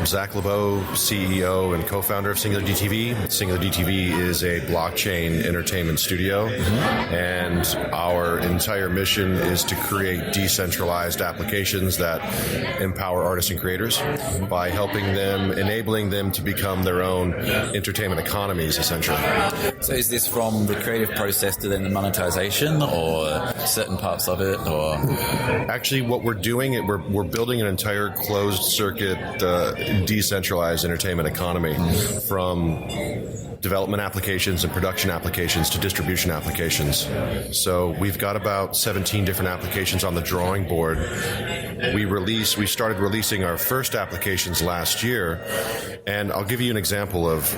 Zach LeBeau, CEO and co-founder of SingularDTV. SingularDTV is a blockchain entertainment studio, and our entire mission is to create decentralized applications that empower artists and creators by helping them, enabling them to become their own entertainment economies, essentially. So is this from the creative process to then the monetization, or certain parts of it, or? Actually, what we're doing, we're building an entire closed-circuit, decentralized entertainment economy, from development applications and production applications to distribution applications. So we've got about 17 different applications on the drawing board. We started releasing our first applications last year, and I'll give you an example of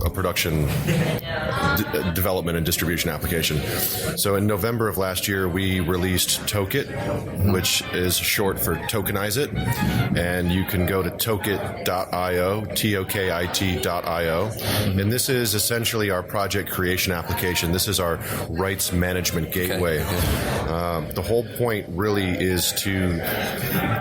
a production development and distribution application. So in November of last year, we released Tokit, which is short for Tokenize It, and you can go to tokit.io, Tokit.io, and this is essentially our project creation application. This is our rights management gateway. The whole point really is to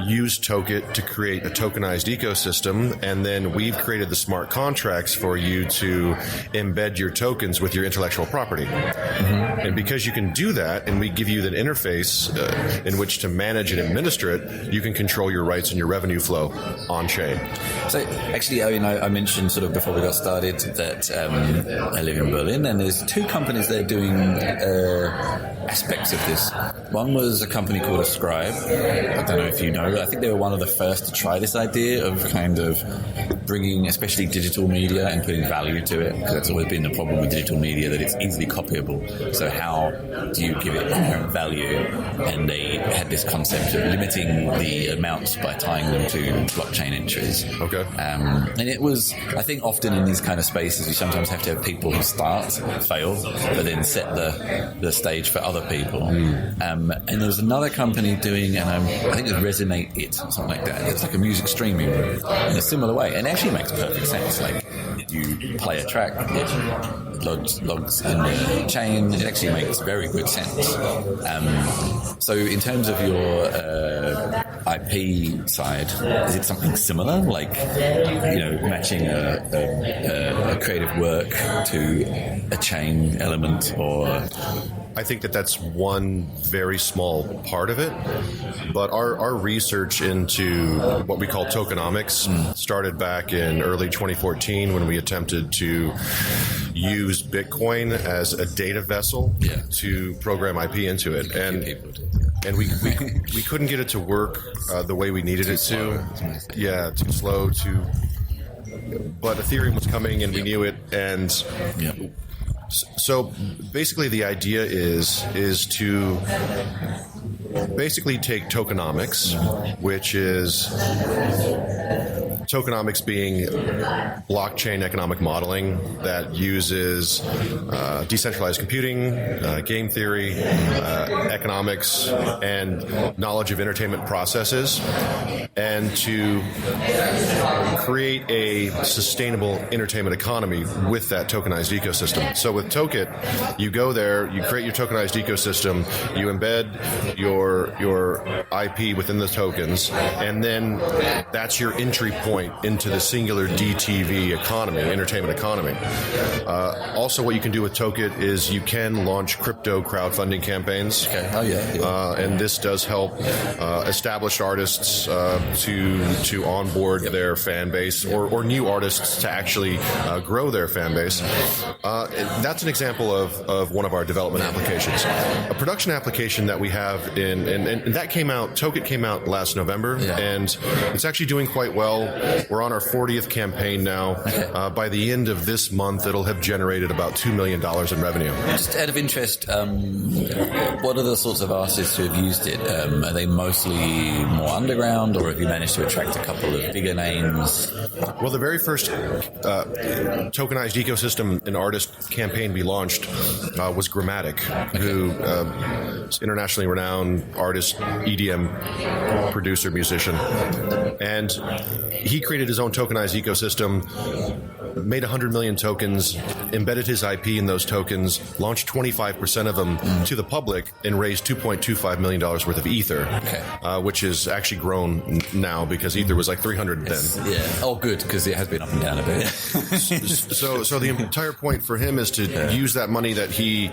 use Tokit to create a tokenized ecosystem, and then we've created the smart contracts for you to embed your tokens with your intellectual property. And because you can do that, and we give you that interface in which to manage and administer it, you can control your rights and your revenue flow on-chain. So actually, I mentioned sort of before we got started that I live in Berlin, and there's two companies that are doing aspects of this. One was a company called Ascribe. I don't know if you know, but I think they were one of the first to try this idea of kind of bringing especially digital media and putting value to it, because that's always been the problem with digital media, that it's easily copyable. So how do you give it inherent value? And they had this concept of limiting the amounts by tying them to blockchain entries. Okay. And it was, I think often in these kind of spaces, you sometimes have to have people who start, fail, but then set the stage for other people. And there was another company doing, and I think it was Resonate It, something like that. It's like a music streaming in a similar way, and it actually makes perfect sense. Like, you play a track, it logs in the chain. It actually makes very good sense. So in terms of your IP side, is it something similar, like matching a creative work to a chain element, or? I think that's one very small part of it, but our research into what we call tokenomics started back in early 2014 when we attempted to use Bitcoin as a data vessel to program IP into it, and we couldn't get it to work the way we needed it to. Yeah, too slow. But Ethereum was coming, and we knew it, and. So basically the idea is to basically take tokenomics, which is tokenomics being blockchain economic modeling that uses decentralized computing, game theory, economics, and knowledge of entertainment processes, and to create a sustainable entertainment economy with that tokenized ecosystem. So with Tokit, you go there, you create your tokenized ecosystem, you embed your IP within the tokens, and then that's your entry point into the SingularDTV economy, entertainment economy. Also, what you can do with Tokit is you can launch crypto crowdfunding campaigns. Okay. And this does help established artists to onboard their fan base, or new artists to actually grow their fan base. That's an example of one of our development applications. A production application that we have and that came out, Tokit came out last November, and it's actually doing quite well. We're on our 40th campaign now. By the end of this month, it'll have generated about $2 million in revenue. Just out of interest, what are the sorts of artists who have used it? Are they mostly more underground, or have you managed to attract a couple of bigger names? Well, the very first tokenized ecosystem and artist campaign we launched was Grammatic, who is internationally renowned artist, EDM producer, musician. And he created his own tokenized ecosystem made 100 million tokens, embedded his IP in those tokens, launched 25% of them to the public, and raised $2.25 million worth of Ether, which is actually grown now because Ether was like 300 then. Yeah. Oh, good, because it has been up and down a bit. So the entire point for him is to use that money that he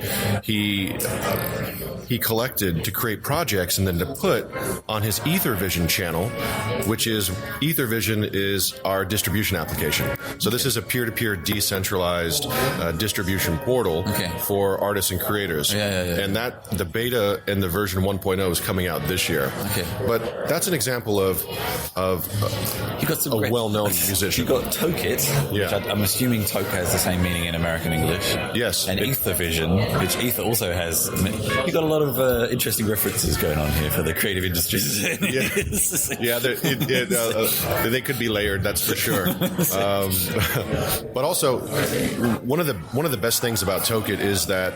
collected to create projects and then to put on his EtherVision channel, which is EtherVision is our distribution application. So this is a peer-to-peer decentralized distribution portal for artists and creators. And that the beta and the version 1.0 is coming out this year. But that's an example of you got some well-known musician. You got Tokit, which I'm assuming Tok has the same meaning in American English. Yes. And EtherVision, which Ether also has. You got a lot of interesting references going on here for the creative industries. They could be layered, that's for sure. But also, one of the best things about Tokit is that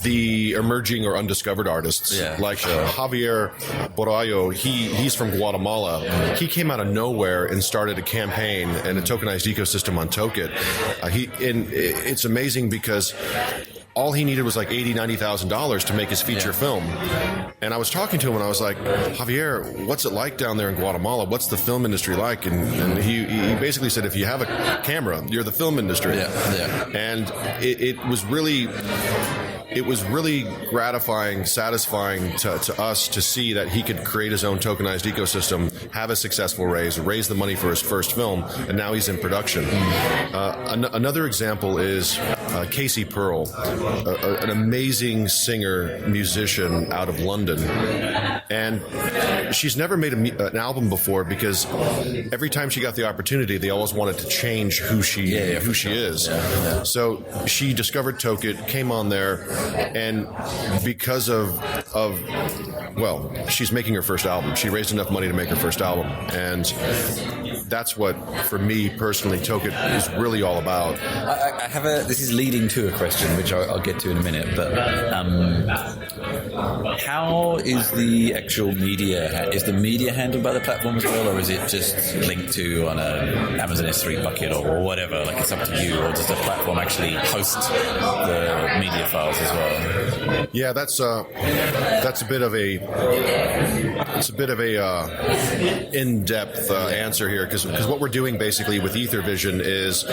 the emerging or undiscovered artists, Javier Borallo, he's from Guatemala. He came out of nowhere and started a campaign and a tokenized ecosystem on Tokit. And it's amazing because all he needed was like $80,000-$90,000 to make his feature film. And I was talking to him and I was like, Javier, what's it like down there in Guatemala? What's the film industry like? And he basically said, if you have a camera, you're the film industry. And it was really gratifying, satisfying to us to see that he could create his own tokenized ecosystem, have a successful raise the money for his first film, and now he's in production. Another example is Casey Pearl, an amazing singer, musician out of London. And she's never made an album before because every time she got the opportunity, they always wanted to change who she is. So she discovered Tokit, came on there, and because of she's making her first album. She raised enough money to make her first album, and that's what, for me personally, Tokit is really all about. I have this is leading to a question which I'll get to in a minute, but how is the actual media? Is the media handled by the platform as well, or is it just linked to on a Amazon S3 bucket or whatever? Like, it's up to you, or does the platform actually host the media files as well? Yeah, that's a bit of a in-depth answer here, because what we're doing basically with EtherVision is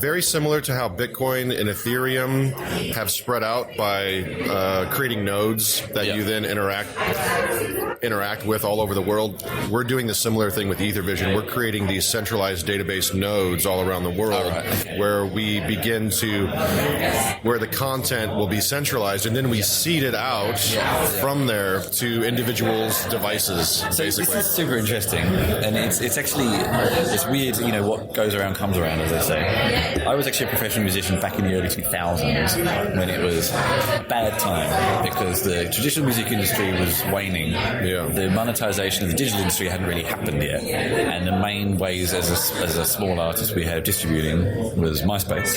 very similar to how Bitcoin and Ethereum have spread out by creating nodes that you then interact with all over the world. We're doing the similar thing with EtherVision. We're creating these centralized database nodes all around the world where we begin to, where the content will be centralized, and then we seed it out from there to individuals' devices. So this is super interesting, and it's actually, it's weird, what goes around comes around, as they say. I was actually a professional musician back in the early 2000s when it was a bad time because the traditional music industry was waning. The monetization of the digital industry hadn't really happened yet, and the main ways as a small artist we had distributing was MySpace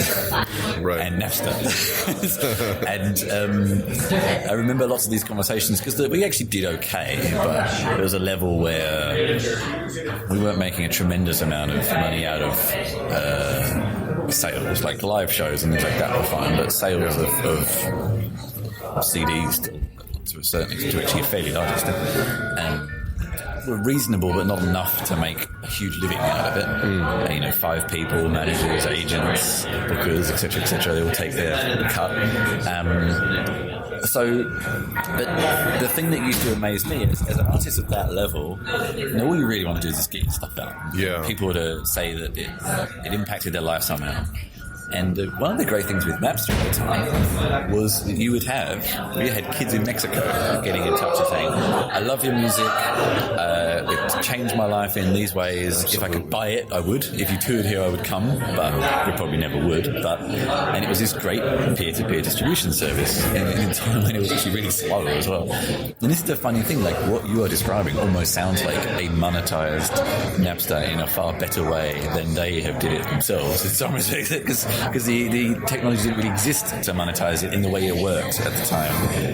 and Napster. And I remember lots of these conversations because we actually did okay, but there was a level where we weren't making a tremendous amount of money out of sales, like live shows and things like that were fine, but sales of CDs to a certain extent, to actually a fairly large extent, were reasonable but not enough to make a huge living out of it. 5 people, managers, agents, bookers, etc., they all take their cut. But the thing that used to amaze me is, as an artist at that level, all you really want to do is just get your stuff done. People to say that it impacted their life somehow. And one of the great things with Napster at the time was that we had kids in Mexico getting in touch and saying, I love your music, it changed my life in these ways. Absolutely. If I could buy it, I would. If you toured here, I would come, but we probably never would. And it was this great peer-to-peer distribution service in a time when it was actually really slow as well. And this is the funny thing, like what you are describing almost sounds like a monetized Napster in a far better way than they have did it themselves in some respects, because because the technology didn't really exist to monetize it in the way it worked at the time.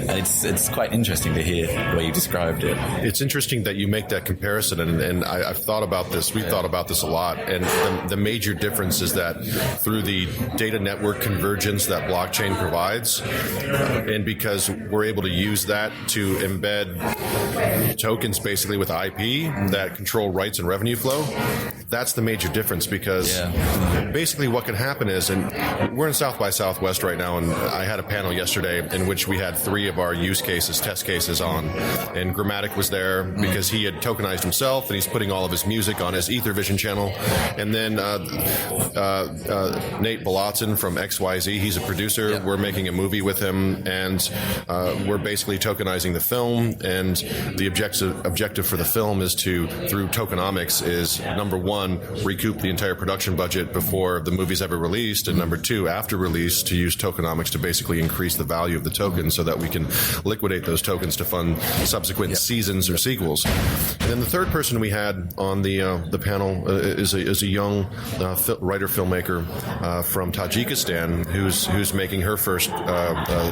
And it's quite interesting to hear the way you described it. It's interesting that you make that comparison, and I've thought about this. We've thought about this a lot, and the major difference is that through the data network convergence that blockchain provides, and because we're able to use that to embed tokens basically with IP that control rights and revenue flow, that's the major difference, because basically what can happen is, and we're in South by Southwest right now, and I had a panel yesterday in which we had 3 of our use cases, test cases on, and Grammatic was there because he had tokenized himself and he's putting all of his music on his EtherVision channel. And then Nate Balatin from XYZ, he's a producer. We're making a movie with him, and we're basically tokenizing the film, and the objective for the film is to, through tokenomics, is number 1, recoup the entire production budget before the movie's ever released, and number 2, after release, to use tokenomics to basically increase the value of the token so that we can liquidate those tokens to fund subsequent seasons or sequels. And then the third person we had on the panel is a young writer filmmaker from Tajikistan who's making her first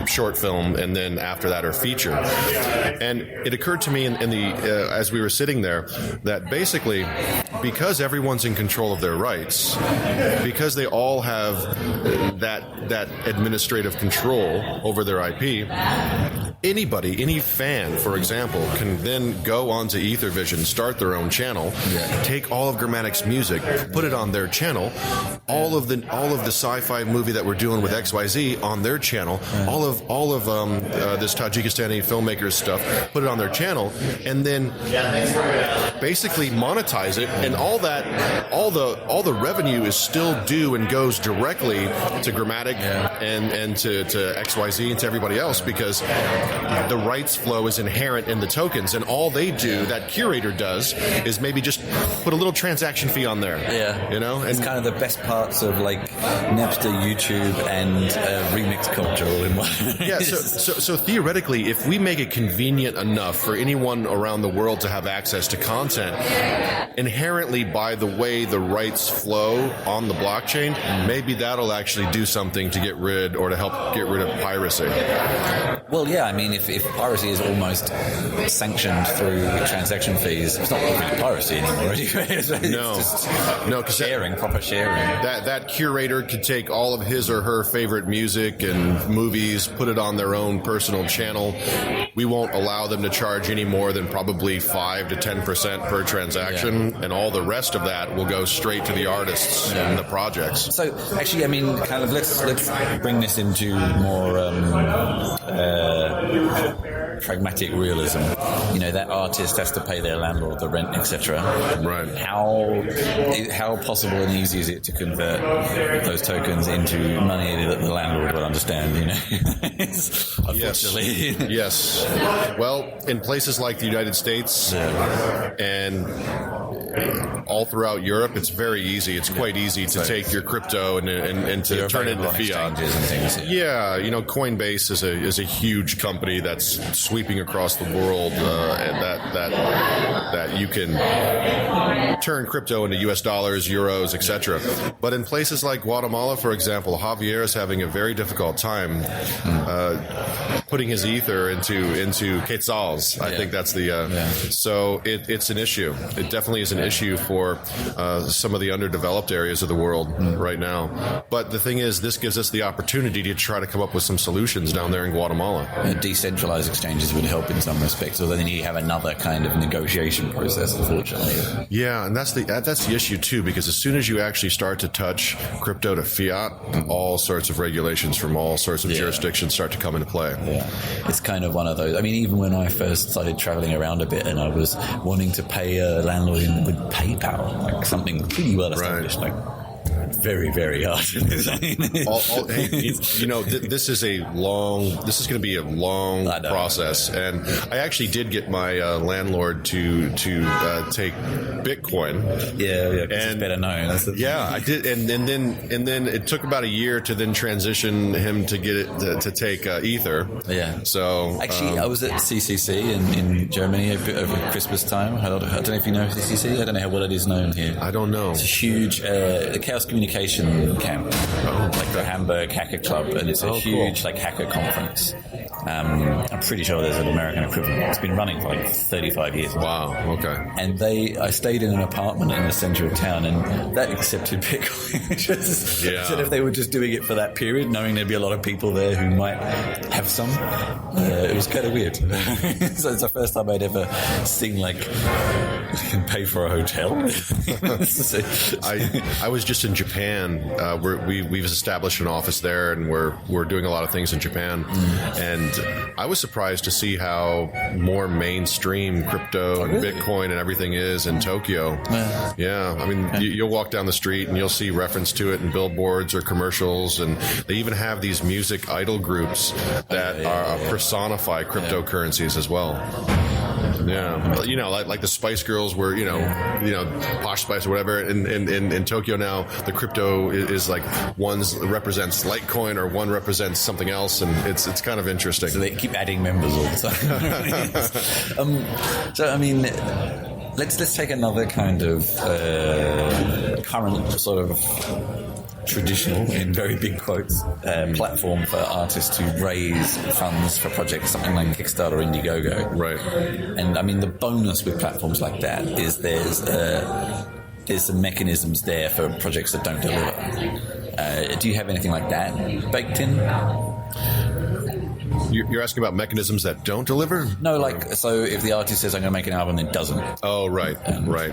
short film, and then after that her feature. And it occurred to me in the as we were sitting there that basically, because everyone's in control of their rights, because they all have that administrative control over their IP, anybody, any fan, for example, can then go onto EtherVision, start their own channel, take all of Grammatic's music, put it on their channel, all of the sci-fi movie that we're doing with XYZ on their channel, all of this Tajikistani filmmaker's stuff, put it on their channel, and then basically monetize it, and all the revenue is still due and goes directly to Grammatic and to XYZ and to everybody else, because the rights flow is inherent in the tokens, and all they do, that curator does, is maybe just put a little transaction fee on there. You know, and it's kind of the best parts of like Napster, YouTube, and remix culture all in one. So theoretically, if we make it convenient enough for anyone around the world to have access to content, inherently by the way the rights flow on the blockchain, maybe that'll actually do something to get rid, or to help get rid of piracy. Well, yeah, I mean, if piracy is almost sanctioned through transaction fees, it's not really piracy anymore, anyway. It's just sharing, proper sharing. That curator could take all of his or her favorite music and movies, put it on their own personal channel. We won't allow them to charge any more than probably 5 to 10% per transaction, and all the rest of that will go straight to the artists and the projects. So, actually, I mean, kind of let's bring this into more pragmatic realism. You know, that artist has to pay their landlord the rent, etc. Right. How possible and easy is it to convert those tokens into money that the landlord will understand? You know, unfortunately. Yes. Well, in places like the United States and all throughout Europe, it's very easy. It's quite easy to take your crypto and to turn it into fiat. And things, you know, Coinbase is a huge company that's sweeping across the world, and that you can turn crypto into US dollars, euros, etc. But in places like Guatemala, for example, Javier is having a very difficult time putting his ether into quetzals. I think that's the so it's an issue. It definitely is an issue for some of the underdeveloped areas of the world right now. But the thing is, this gives us the opportunity to try to come up with some solutions down there in Guatemala. Decentralized exchanges would help in some respects, although then you have another kind of negotiation process, unfortunately. Yeah, and that's the issue too, because as soon as you actually start to touch crypto to fiat, all sorts of regulations from all sorts of jurisdictions start to come into play. Yeah, it's kind of one of those. I mean, even when I first started traveling around a bit and I was wanting to pay a landlord with PayPal, like something pretty well established, like very, very hard. This is going to be a long process. And I actually did get my landlord to take Bitcoin. And it's better known. I did. And then it took about a year to then transition him to get it to take Ether. Yeah. So actually, I was at CCC in Germany over Christmas time. I don't know if you know CCC. I don't know how well it is known here. I don't know. It's a huge, the Chaos Community communication camp, like the Hamburg Hacker Club, and it's a huge like hacker conference. I'm pretty sure there's an American equivalent. It's been running for like 35 years. Wow. Okay. And I stayed in an apartment in the center of town, and that accepted Bitcoin. So if they were just doing it for that period, knowing there'd be a lot of people there who might have some, it was kind of weird. So it's the first time I'd ever seen like you can pay for a hotel. I was just in Japan. We've established an office there, and we're doing a lot of things in Japan. And I was surprised to see how more mainstream crypto and Bitcoin and everything is in Tokyo. Yeah, I mean, you'll walk down the street and you'll see reference to it in billboards or commercials, and they even have these music idol groups that personify cryptocurrencies as well. Yeah, you know, like the Spice Girls were, you know, Posh Spice or whatever. In Tokyo now, the crypto is like one represents Litecoin or one represents something else, and it's kind of interesting. So they keep adding members all the time. So I mean, let's take another kind of current sort of traditional, in very big quotes, platform for artists to raise funds for projects, something like Kickstarter, Indiegogo. Right. And I mean, the bonus with platforms like that is there's some mechanisms there for projects that don't deliver. Do you have anything like that baked in? You're asking about mechanisms that don't deliver? No, like, so if the artist says, I'm going to make an album and it doesn't. Oh, right, right.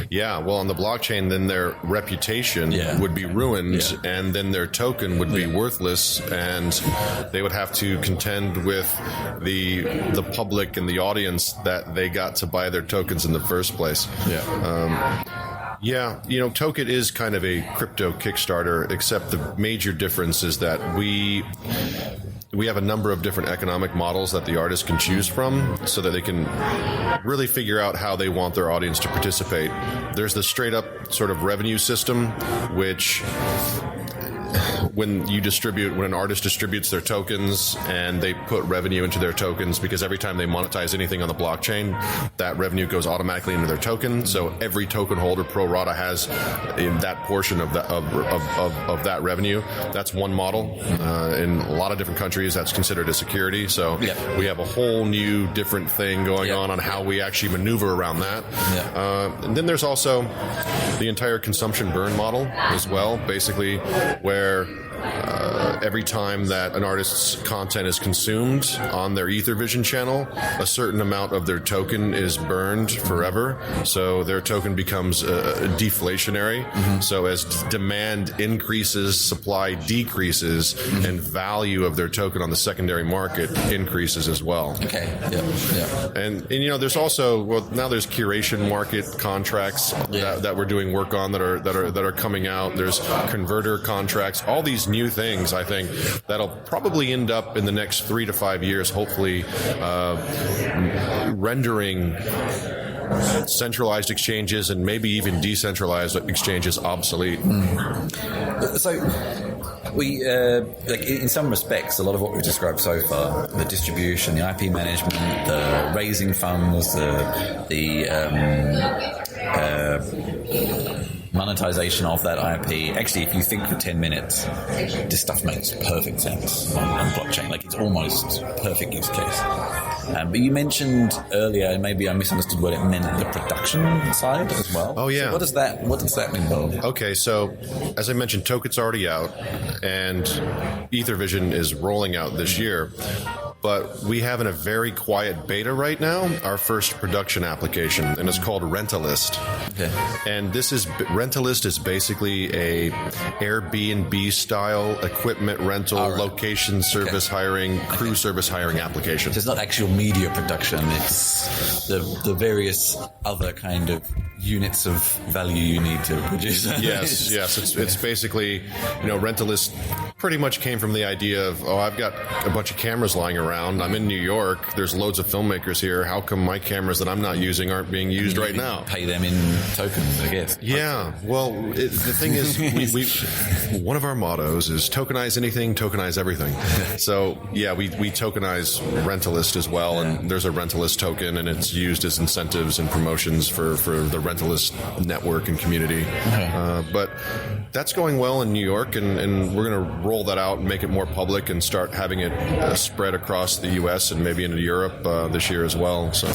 Yeah, well, on the blockchain, then their reputation would be ruined, and then their token would be worthless, and they would have to contend with the public and the audience that they got to buy their tokens in the first place. Yeah, you know, Token is kind of a crypto Kickstarter, except the major difference is that we have a number of different economic models that the artist can choose from so that they can really figure out how they want their audience to participate. There's the straight up sort of revenue system, which when an artist distributes their tokens and they put revenue into their tokens, because every time they monetize anything on the blockchain, that revenue goes automatically into their token. So every token holder pro rata has in that portion of that revenue. That's one model. In a lot of different countries, that's considered a security. So we have a whole new different thing going on how we actually maneuver around that. And then there's also the entire consumption burn model as well, basically where every time that an artist's content is consumed on their EtherVision channel, a certain amount of their token is burned forever. So their token becomes deflationary. So as demand increases, supply decreases, and value of their token on the secondary market increases as well. And you know, there's also, now there's curation market contracts that we're doing work on that are coming out. There's converter contracts, all these new things, I think, that'll probably end up in the next 3 to 5 years, hopefully, rendering centralized exchanges and maybe even decentralized exchanges obsolete. So we, like in some respects, a lot of what we've described so far, the distribution, the IP management, the raising funds, the monetization of that IP. Actually, if you think for 10 minutes, this stuff makes perfect sense on blockchain. Like, it's almost perfect use case. But you mentioned earlier, and maybe I misunderstood what it meant, the production side as well. Oh, yeah. So what does that involve? Okay, so as I mentioned, Token's already out, and EtherVision is rolling out this year. But we have in a very quiet beta right now our first production application, and it's called Rentalist. And Rentalist is basically a Airbnb style equipment rental, location service hiring, crew service hiring application. So it's not actual media production; it's the various other kind of units of value you need to produce. Yes. It's basically, you know, Rentalist pretty much came from the idea of, I've got a bunch of cameras lying around. I'm in New York. There's loads of filmmakers here. How come my cameras that I'm not using aren't being used right now? Pay them in tokens, I guess. Yeah. Well, the thing is, we one of our mottos is tokenize anything, tokenize everything. So, yeah, we tokenize Rentalist as well, and there's a Rentalist token, and it's used as incentives and promotions for the Rentalist network and community. But that's going well in New York, and we're going to roll that out and make it more public and start having it spread across the U.S. and maybe into Europe this year as well. So,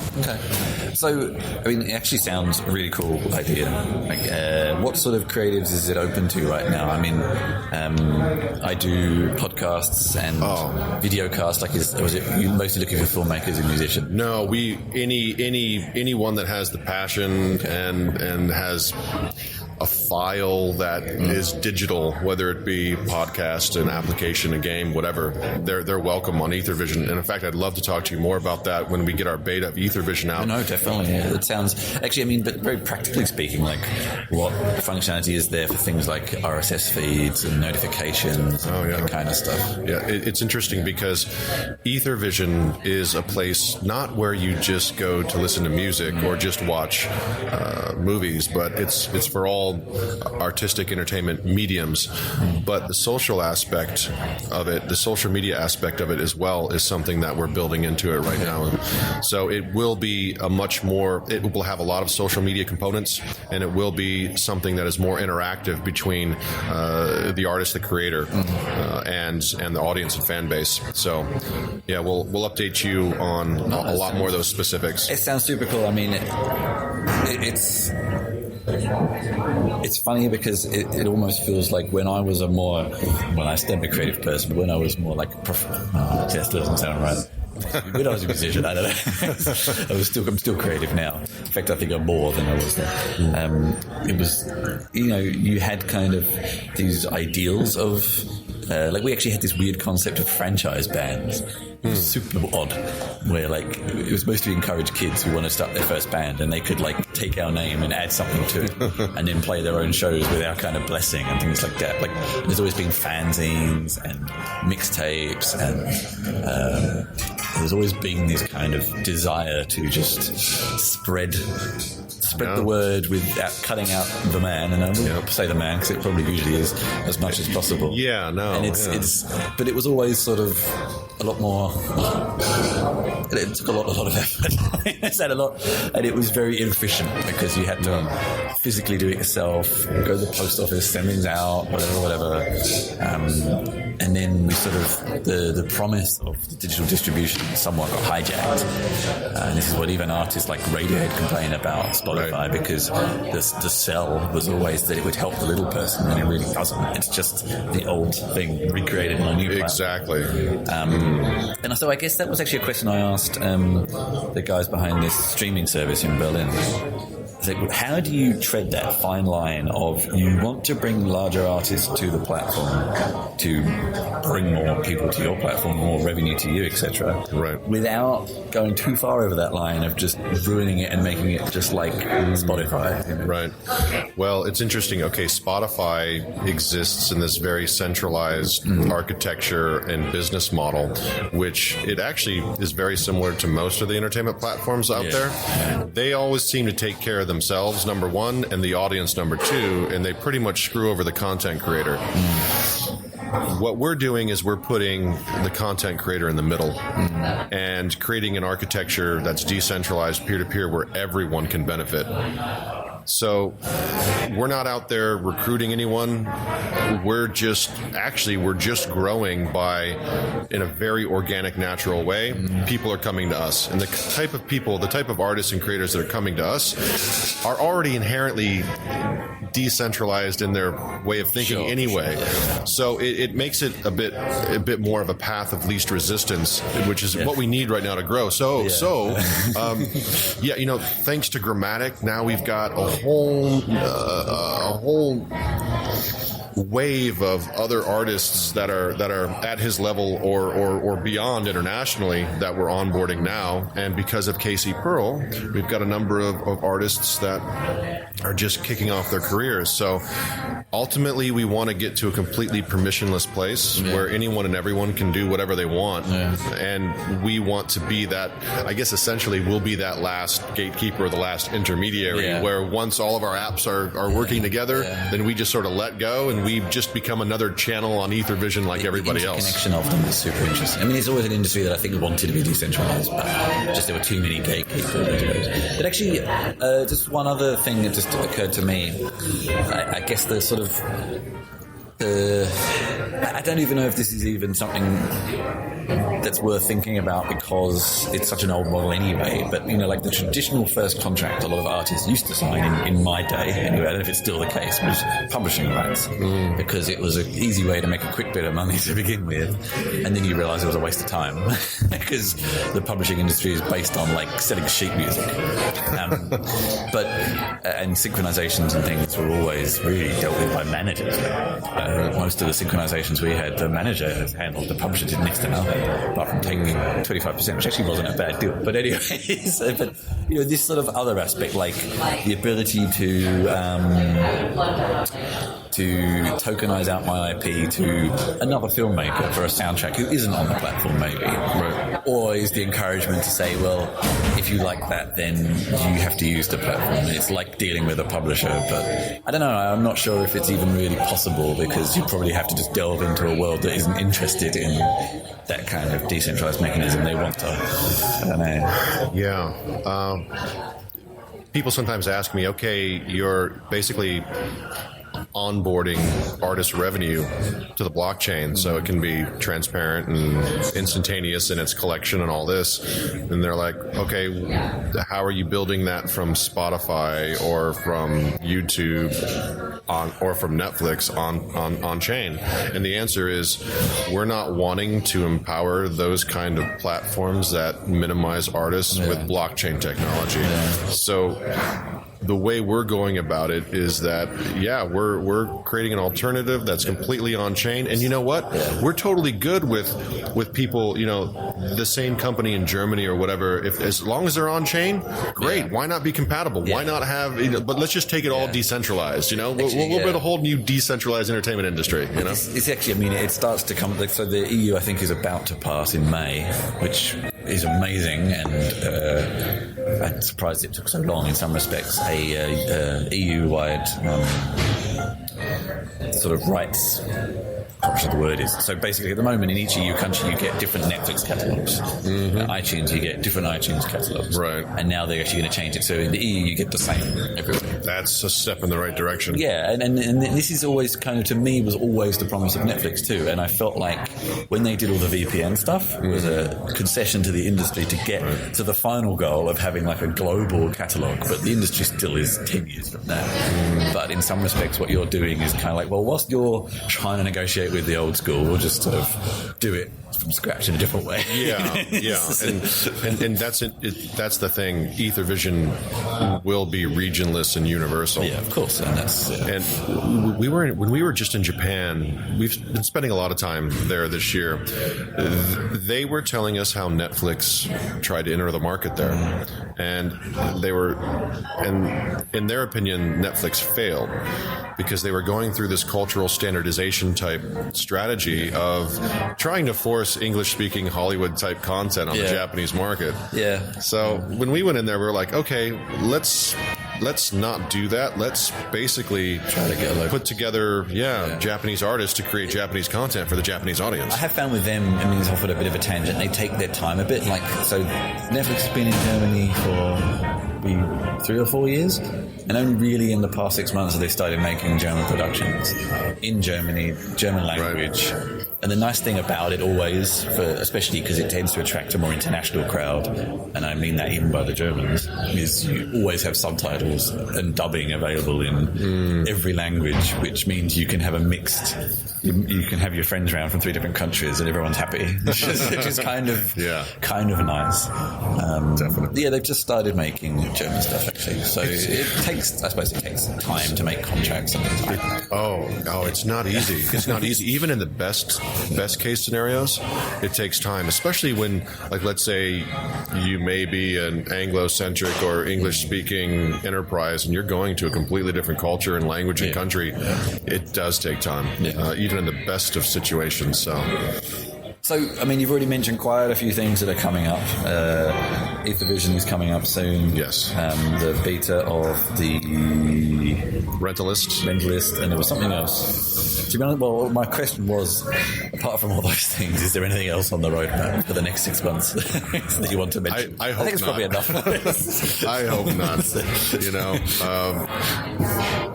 I mean, it actually sounds a really cool idea. Like, what sort of creatives is it open to right now? I mean, I do podcasts and video casts. Like, was it you mostly looking for filmmakers and musicians? No, anyone that has the passion and has a file that is digital, whether it be podcast, an application, a game, whatever, they're welcome on EtherVision. And in fact, I'd love to talk to you more about that when we get our beta of EtherVision out. No, definitely. Yeah. It sounds actually. I mean, but very practically speaking, like what functionality is there for things like RSS feeds and notifications, that kind of stuff. Yeah, it's interesting because EtherVision is a place not where you just go to listen to music or just watch movies, but it's for all artistic entertainment mediums. But the social aspect of it, the social media aspect of it as well, is something that we're building into it right now. So it will be it will have a lot of social media components, and it will be something that is more interactive between the artist, the creator, and the audience and fan base. So yeah, we'll update you on a lot more of those specifics. It sounds super cool. I mean, it's funny because it almost feels like when I was I still am a creative person, but when I was more like that doesn't sound right. When I was a musician, I don't know. I'm still creative now. In fact, I think I'm more than I was then. It was, you had kind of these ideals of, like we actually had this weird concept of franchise bands. It was super odd, where like it was supposed to encourage kids who want to start their first band, and they could like take our name and add something to it, and then play their own shows with our kind of blessing and things like that. Like there's always been fanzines and mixtapes, and there's always been this kind of desire to just spread the word without cutting out the man, and I won't say the man because it probably usually is as much as possible. Yeah, no, and but it was always sort of a lot more. It took a lot of effort. It said a lot, and it was very inefficient because you had to physically do it yourself, go to the post office, send things out, whatever. And then we sort of the promise of the digital distribution somewhat got hijacked. And this is what even artists like Radiohead complain about Spotify, because the sell was always that it would help the little person, and it really doesn't. It's just the old thing recreated on a new platform. Exactly. And so I guess that was actually a question I asked the guys behind this streaming service in Berlin. It's like, how do you tread that fine line of you want to bring larger artists to the platform to bring more people to your platform, more revenue to you, etc., without going too far over that line of just ruining it and making it just like Spotify? Right. Well, it's interesting. Okay, Spotify exists in this very centralized architecture and business model, which it actually is very similar to most of the entertainment platforms out there. They always seem to take care of themselves, number one, and the audience, number two, and they pretty much screw over the content creator. What we're doing is we're putting the content creator in the middle and creating an architecture that's decentralized, peer-to-peer, where everyone can benefit. So we're not out there recruiting anyone. We're just growing by, in a very organic, natural way. People are coming to us. And the type of artists and creators that are coming to us are already inherently decentralized in their way of thinking anyway. So it makes it a bit more of a path of least resistance, which is what we need right now to grow. Thanks to Grammatic, now we've got a whole wave of other artists that are at his level or beyond internationally that we're onboarding now. And because of KC Pearl, we've got a number of artists that are just kicking off their careers. So ultimately, we want to get to a completely permissionless place where anyone and everyone can do whatever they want. And we want to be that, I guess essentially we'll be that last gatekeeper, the last intermediary, where once all of our apps are working together, then we just sort of let go and we just become another channel on EtherVision like everybody else. Connection of them is super interesting. I mean, it's always an industry that I think wanted to be decentralized, but just there were too many gatekeepers. But actually, just one other thing that just occurred to me, I guess the sort of I don't even know if this is even something that's worth thinking about because it's such an old model anyway. But, you know, like the traditional first contract a lot of artists used to sign in my day, anyway, I don't know if it's still the case, was publishing rights because it was an easy way to make a quick bit of money to begin with. And then you realize it was a waste of time because the publishing industry is based on like selling sheet music. And synchronizations and things were always really dealt with by managers. Most of the synchronizations we had, the manager handled, the publisher did next to nothing, apart from taking 25%, which actually wasn't a bad deal. But anyways, but you know, this sort of other aspect, like the ability to tokenize out my IP to another filmmaker for a soundtrack who isn't on the platform, maybe, or is the encouragement to say, well, if you like that, then you have to use the platform. It's like dealing with a publisher, but I don't know. I'm not sure if it's even really possible because you probably have to just delve into a world that isn't interested in that kind of decentralized mechanism. They want to, I don't know. Yeah. People sometimes ask me, okay, you're basically onboarding artist revenue to the blockchain so it can be transparent and instantaneous in its collection and all this. And they're like, okay, how are you building that from Spotify or from YouTube or from Netflix on chain? And the answer is we're not wanting to empower those kind of platforms that minimize artists with blockchain technology. So the way we're going about it is that, we're creating an alternative that's completely on chain. And you know what? We're totally good with people, you know, the same company in Germany or whatever. If as long as they're on chain, great. Why not be compatible? Why not have, you know, but let's just take it all decentralized, you know? We'll build a whole new decentralized entertainment industry, you know? It's actually, I mean, it starts to come, like, so the EU, I think, is about to pass in May, which is amazing, and I'm surprised it took so long in some respects, a EU-wide sort of rights, I'm not sure the word is. So basically, at the moment, in each EU country, you get different Netflix catalogs. iTunes, you get different iTunes catalogs. Right. And now they're actually going to change it. So in the EU, you get the same everywhere. That's a step in the right direction. Yeah, and this is always kind of, to me, was always the promise of Netflix too. And I felt like when they did all the VPN stuff, it was a concession to the industry to get to the final goal of having like a global catalogue. But the industry still is 10 years from now. But in some respects, what you're doing is kind of like, well, whilst you're trying to negotiate with the old school, we'll just sort of do it from scratch in a different way. And that's it. That's the thing. EtherVision will be regionless and universal. Yeah, of course. And that's and when we were just in Japan, we've been spending a lot of time there this year. They were telling us how Netflix tried to enter the market there, and they were, and in their opinion, Netflix failed because they were going through this cultural standardization type strategy of trying to force English-speaking Hollywood-type content on the Japanese market. Yeah. So when we went in there, we were like, okay, let's not do that. Let's basically try to get put together, Japanese artists to create Japanese content for the Japanese audience. I have found with them, I mean, it's offered a bit of a tangent. They take their time a bit. Like, so Netflix has been in Germany for 3 or 4 years, and only really in the past 6 months have they started making German productions in Germany, German language. Right. And the nice thing about it always, especially because it tends to attract a more international crowd, and I mean that even by the Germans, is you always have subtitles and dubbing available in every language, which means you can have a mixed, you can have your friends around from 3 different countries and everyone's happy, which is kind of nice. Definitely. Yeah, they've just started making German stuff actually, so it takes, I suppose, it takes time to make contracts and things like that. Oh, it's not easy. It's not easy. Even in the best case scenarios, it takes time, especially when, like, let's say you may be an Anglo-centric or English-speaking enterprise and you're going to a completely different culture and language and country. It does take time, even in the best of situations. So, I mean, you've already mentioned quite a few things that are coming up. Ethervision is coming up soon. Yes. The beta of the Rentalist, and there was something else. To be honest, well, my question was, apart from all those things, is there anything else on the roadmap for the next 6 months that you want to mention? I hope think it's not. Probably enough. I hope not. You know,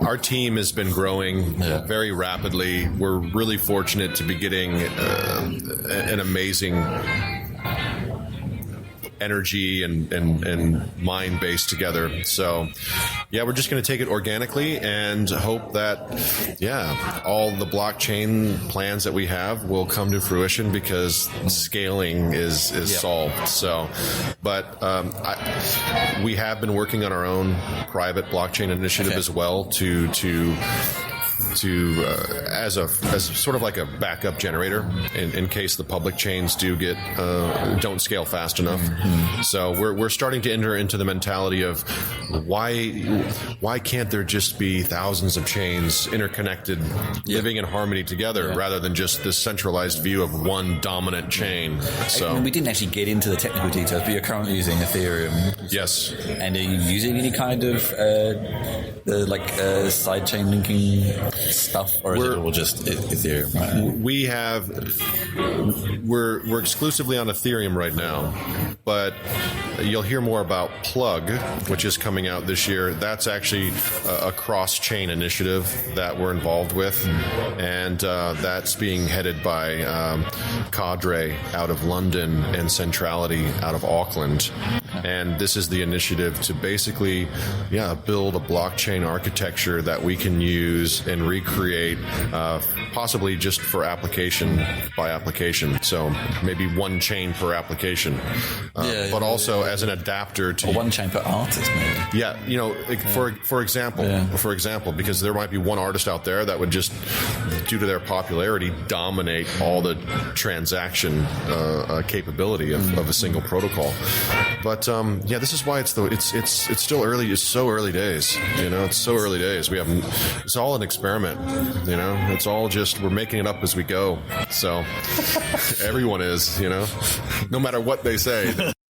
our team has been growing very rapidly. We're really fortunate to be getting an amazing energy and mind base together. So, yeah, we're just going to take it organically and hope that, all the blockchain plans that we have will come to fruition because scaling is solved. So, but we have been working on our own private blockchain initiative as well to as sort of like a backup generator in case the public chains don't scale fast enough. Mm-hmm. So we're starting to enter into the mentality of why can't there just be thousands of chains interconnected, living in harmony together, rather than just this centralized view of one dominant chain. So I mean, we didn't actually get into the technical details, but you're currently using Ethereum. Yes. And are you using any kind of sidechain linking stuff, or is it all just Ethereum? Right? We're exclusively on Ethereum right now, but you'll hear more about Plug, which is coming out this year. That's actually a cross-chain initiative that we're involved with, and that's being headed by Cadre out of London and Centrality out of Auckland. And this is the initiative to basically, build a blockchain architecture that we can use and recreate, possibly just for application by application. So maybe one chain per application, but also as an adapter to one chain per artist, maybe. For example, because there might be one artist out there that would just, due to their popularity, dominate all the transaction capability of a single protocol. But this is why it's still early. It's so early days. It's so early days. It's all an experiment. It's all just we're making it up as we go. So everyone is. No matter what they say.